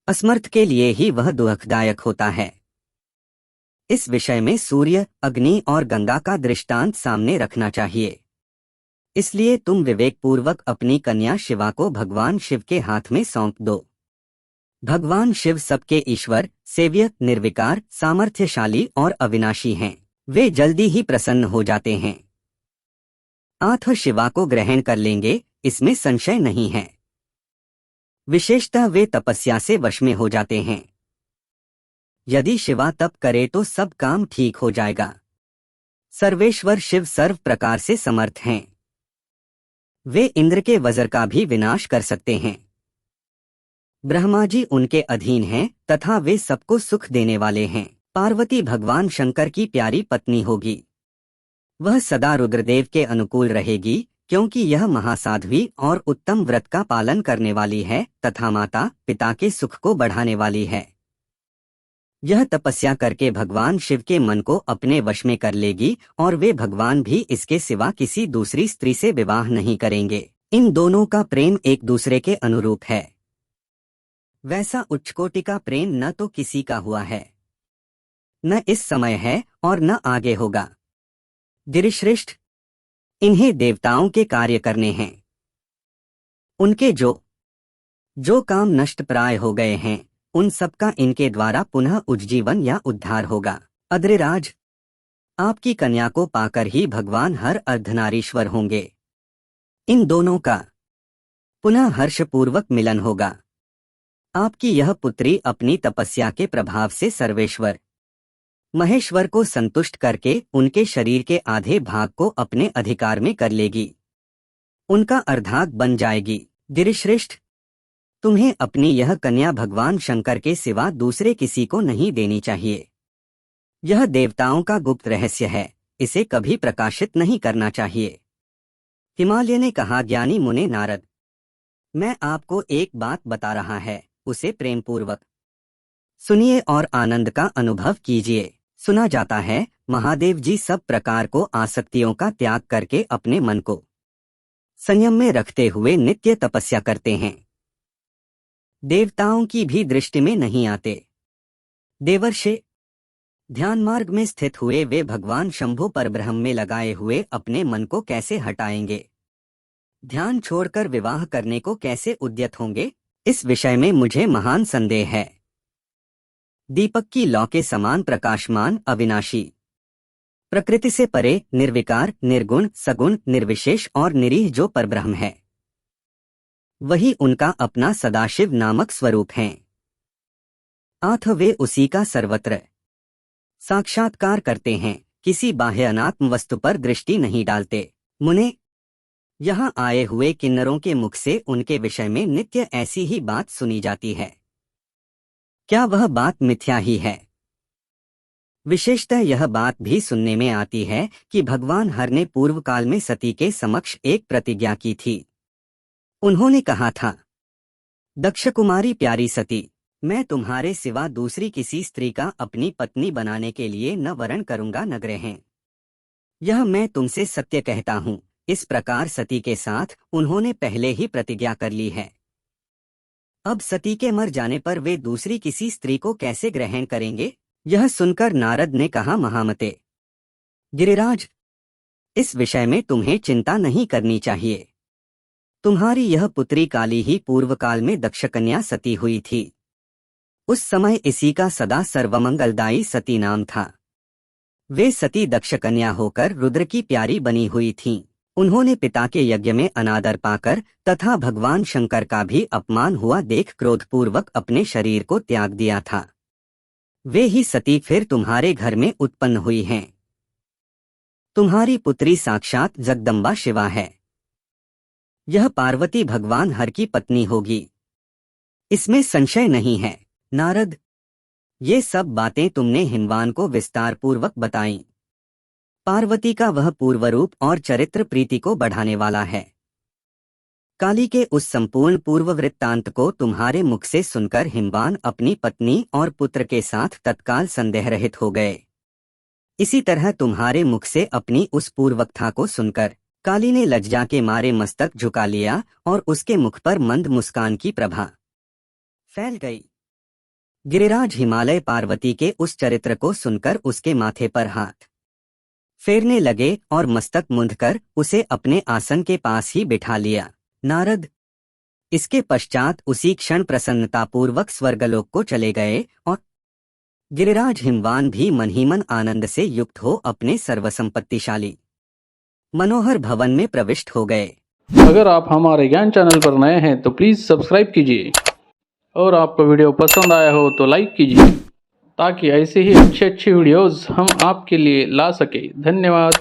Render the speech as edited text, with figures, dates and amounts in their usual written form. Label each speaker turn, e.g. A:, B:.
A: असमर्थ के लिए ही वह दुखदायक होता है। इस विषय में सूर्य, अग्नि और गंगा का दृष्टांत सामने रखना चाहिए। इसलिए तुम विवेकपूर्वक अपनी कन्या शिवा को भगवान शिव के हाथ में सौंप दो। भगवान शिव सबके ईश्वर, सेव्य, निर्विकार, सामर्थ्यशाली और अविनाशी हैं। वे जल्दी ही प्रसन्न हो जाते हैं। आठ शिवा को ग्रहण कर लेंगे, इसमें संशय नहीं है। विशेषतः वे तपस्या से वश में हो जाते हैं। यदि शिवा तप करे तो सब काम ठीक हो जाएगा। सर्वेश्वर शिव सर्व प्रकार से समर्थ हैं। वे इंद्र के वज्र का भी विनाश कर सकते हैं। ब्रह्मा जी उनके अधीन हैं तथा वे सबको सुख देने वाले हैं। पार्वती भगवान शंकर की प्यारी पत्नी होगी। वह सदा रुद्रदेव के अनुकूल रहेगी, क्योंकि यह महासाध्वी और उत्तम व्रत का पालन करने वाली है तथा माता पिता के सुख को बढ़ाने वाली है। यह तपस्या करके भगवान शिव के मन को अपने वश में कर लेगी और वे भगवान भी इसके सिवा किसी दूसरी स्त्री से विवाह नहीं करेंगे। इन दोनों का प्रेम एक दूसरे के अनुरूप है। वैसा उच्चकोटि का प्रेम न तो किसी का हुआ है, न इस समय है और न आगे होगा। गिरिश्रेष्ठ, इन्हें देवताओं के कार्य करने हैं। उनके जो काम नष्ट प्राय हो गए हैं, उन सबका इनके द्वारा पुनः उज्जीवन या उद्धार होगा। अद्रिराज, आपकी कन्या को पाकर ही भगवान हर अर्धनारीश्वर होंगे। इन दोनों का पुनः हर्षपूर्वक मिलन होगा। आपकी यह पुत्री अपनी तपस्या के प्रभाव से सर्वेश्वर महेश्वर को संतुष्ट करके उनके शरीर के आधे भाग को अपने अधिकार में कर लेगी। उनका अर्धांग बन जाएगी। गिरिश्रेष्ठ, तुम्हें अपनी यह कन्या भगवान शंकर के सिवा दूसरे किसी को नहीं देनी चाहिए। यह देवताओं का गुप्त रहस्य है, इसे कभी प्रकाशित नहीं करना चाहिए। हिमालय ने कहा, ज्ञानी मुने नारद, मैं आपको एक बात बता रहा है, उसे प्रेमपूर्वक सुनिए और आनंद का अनुभव कीजिए। सुना जाता है, महादेव जी सब प्रकार को आसक्तियों का त्याग करके अपने मन को संयम में रखते हुए नित्य तपस्या करते हैं। देवताओं की भी दृष्टि में नहीं आते। देवर्षि, ध्यान मार्ग में स्थित हुए वे भगवान शंभु परब्रह्म में लगाए हुए अपने मन को कैसे हटाएंगे? ध्यान छोड़कर विवाह करने को कैसे उद्यत होंगे? इस विषय में मुझे महान संदेह है। दीपक की लौ के समान प्रकाशमान, अविनाशी, प्रकृति से परे, निर्विकार, निर्गुण, सगुण, निर्विशेष और निरीह जो परब्रह्म है, वही उनका अपना सदाशिव नामक स्वरूप हैं। आठ वे उसी का सर्वत्र साक्षात्कार करते हैं, किसी बाह्य अनात्म वस्तु पर दृष्टि नहीं डालते। मुने, यहाँ आए हुए किन्नरों के मुख से उनके विषय में नित्य ऐसी ही बात सुनी जाती है। क्या वह बात मिथ्या ही है? विशेषतः यह बात भी सुनने में आती है कि भगवान हर ने पूर्व काल में सती के समक्ष एक प्रतिज्ञा की थी। उन्होंने कहा था, दक्ष कुमारी प्यारी सती, मैं तुम्हारे सिवा दूसरी किसी स्त्री का अपनी पत्नी बनाने के लिए न वरण करूंगा न ग्रहण। यह मैं तुमसे सत्य कहता हूँ। इस प्रकार सती के साथ उन्होंने पहले ही प्रतिज्ञा कर ली है। अब सती के मर जाने पर वे दूसरी किसी स्त्री को कैसे ग्रहण करेंगे? यह सुनकर नारद ने कहा, महामते गिरिराज, इस विषय में तुम्हें चिंता नहीं करनी चाहिए। तुम्हारी यह पुत्री काली ही पूर्व काल में दक्ष कन्या सती हुई थी। उस समय इसी का सदा सर्वमंगलदायी सती नाम था। वे सती दक्ष कन्या होकर रुद्र की प्यारी बनी हुई थीं। उन्होंने पिता के यज्ञ में अनादर पाकर तथा भगवान शंकर का भी अपमान हुआ देख क्रोधपूर्वक अपने शरीर को त्याग दिया था। वे ही सती फिर तुम्हारे घर में उत्पन्न हुई हैं। तुम्हारी पुत्री साक्षात जगदम्बा शिवा है। यह पार्वती भगवान हर की पत्नी होगी, इसमें संशय नहीं है। नारद, ये सब बातें तुमने हिमवान को विस्तार पूर्वक बताईं। पार्वती का वह पूर्वरूप और चरित्र प्रीति को बढ़ाने वाला है। काली के उस संपूर्ण पूर्व वृत्तांत को तुम्हारे मुख से सुनकर हिमवान अपनी पत्नी और पुत्र के साथ तत्काल संदेह रहित हो गए। इसी तरह तुम्हारे मुख से अपनी उस पूर्वकथा को सुनकर काली ने लज्जा के मारे मस्तक झुका लिया और उसके मुख पर मंद मुस्कान की प्रभा फैल गई। गिरिराज हिमालय पार्वती के उस चरित्र को सुनकर उसके माथे पर हाथ फेरने लगे और मस्तक मूंदकर उसे अपने आसन के पास ही बिठा लिया। नारद इसके पश्चात उसी क्षण प्रसन्नतापूर्वक स्वर्गलोक को चले गए और गिरिराज हिमवान भी मन ही मन आनंद से युक्त हो अपने सर्वसंपत्तिशाली मनोहर भवन में प्रविष्ट हो गए।
B: अगर आप हमारे ज्ञान चैनल पर नए हैं तो प्लीज़ सब्सक्राइब कीजिए और आपको वीडियो पसंद आया हो तो लाइक कीजिए ताकि ऐसे ही अच्छी वीडियोस हम आपके लिए ला सके। धन्यवाद।